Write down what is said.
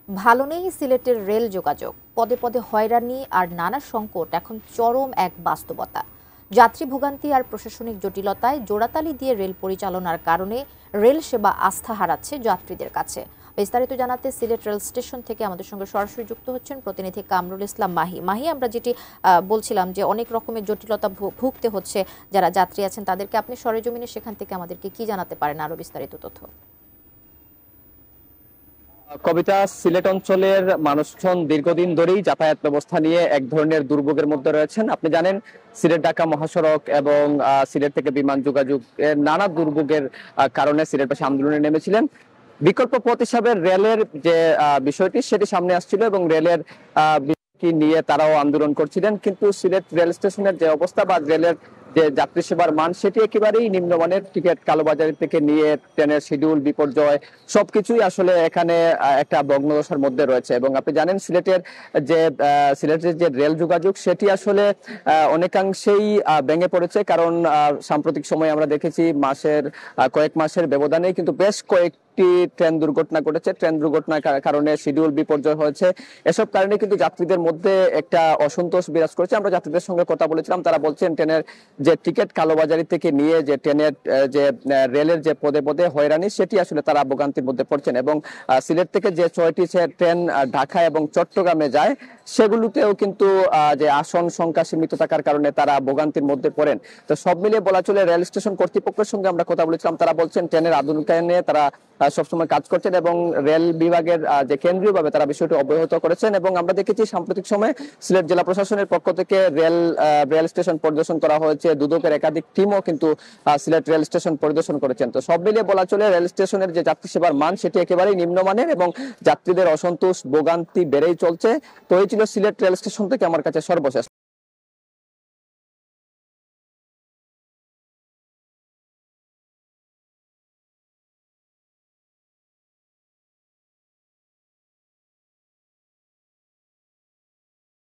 ভালো নেই সিলেটের রেল যোগাযোগ, পদে পদে হয়রানি আর নানা সংকট এখন চরম এক বাস্তবতা। যাত্রী ভোগান্তি আর প্রশাসনিক জটিলতায় জোড়াতালি দিয়ে রেল পরিচালনার কারণে রেল সেবা আস্থা হারাচ্ছে যাত্রীদের কাছে। বিস্তারিত জানাতে সিলেট রেল স্টেশন থেকে আমাদের সঙ্গে সরাসরি যুক্ত হচ্ছেন প্রতিনিধি কামরুল ইসলাম মাহি। মাহি, আমরা যেটি বলছিলাম যে অনেক রকমের জটিলতা ভুগতে হচ্ছে যারা যাত্রী আছেন তাদেরকে, আপনি সরেজমিনে সেখান থেকে আমাদেরকে কি জানাতে পারেন আরো বিস্তারিত তথ্য? কবিতা, সিলেট অঞ্চলের মানুষজন দীর্ঘদিন ধরেই যাতায়াত ব্যবস্থা নিয়ে এক ধরনের দুর্ভোগের মধ্যে রয়েছেন। আপনি জানেন, সিলেট ঢাকা মহাসড়ক এবং সিলেট থেকে বিমান যোগাযোগ নানা দুর্ভোগের কারণে সিলেটবাসী আন্দোলনে নেমেছিলেন। বিকল্প পথ হিসাবে রেলের যে বিষয়টি সেটি সামনে আসছিল এবং রেলের বিষয়টি নিয়ে তারাও আন্দোলন করছিলেন। কিন্তু সিলেট রেল স্টেশনের যে অবস্থা বা রেলের যে যাত্রী সেবার মান সেটি একেবারেই নিম্নমানের। টিকিট কালোবাজারি থেকে নিয়ে ট্রেনের শিডিউল বিপর্যয় সবকিছুই আসলে এখানে একটা ভগ্নদশার মধ্যে রয়েছে। এবং আপনি জানেন, সিলেটের যে রেল যোগাযোগ সেটি আসলে অনেকাংশেই ভেঙে পড়েছে। কারণ সাম্প্রতিক সময়ে আমরা দেখেছি কয়েক মাসের ব্যবধানে কিন্তু বেশ কয়েকটি ট্রেন দুর্ঘটনা ঘটেছে। ট্রেন দুর্ঘটনার কারণে শিডিউল বিপর্যয় হয়েছে। এসব কারণে কিন্তু যাত্রীদের মধ্যে একটা অসন্তোষ বিরাজ করেছে। আমরা যাত্রীদের সঙ্গে কথা বলেছিলাম, তারা বলছেন ট্রেনের যে টিকিট কালোবাজারি থেকে নিয়ে যে ট্রেনের যে রেলের যে পদে পদে হয়রানি সেটি আসলে তারা ভোগান্তির মধ্যে পড়ছেন। এবং সিলেট থেকে যে 6টি ট্রেন ঢাকা এবং চট্টগ্রামে যায় সেগুলোতেও কিন্তু যে আসন সংখ্যা সীমিত থাকার কারণে তারা ভোগান্তির মধ্যে পড়েন। তো সব মিলিয়ে বলা চলে, রেল স্টেশন কর্তৃপক্ষের সঙ্গে আমরা কথা বলেছিলাম, তারা বলছেন ট্রেনের আধুনিকায়ন নিয়ে তারা সবসময় কাজ করছেন এবং রেল বিভাগের যে কেন্দ্রীয়ভাবে তারা বিষয়টি অবহিত করেছেন। এবং আমরা দেখেছি সাম্প্রতিক সময়ে সিলেট জেলা প্রশাসনের পক্ষ থেকে রেল স্টেশন পরিদর্শন করা হয়েছে। দুদকের একাধিক টিমও কিন্তু সিলেট রেল স্টেশন পরিদর্শন করেছেন। তো সব মিলিয়ে বলা চলে, রেল স্টেশনের যে যাত্রী সেবার মান সেটি একেবারেই নিম্নমানের এবং যাত্রীদের অসন্তোষ ভোগান্তি বেড়েই চলছে। তো এই ছিল সিলেট রেল স্টেশন থেকে আমার কাছে সর্বশেষ।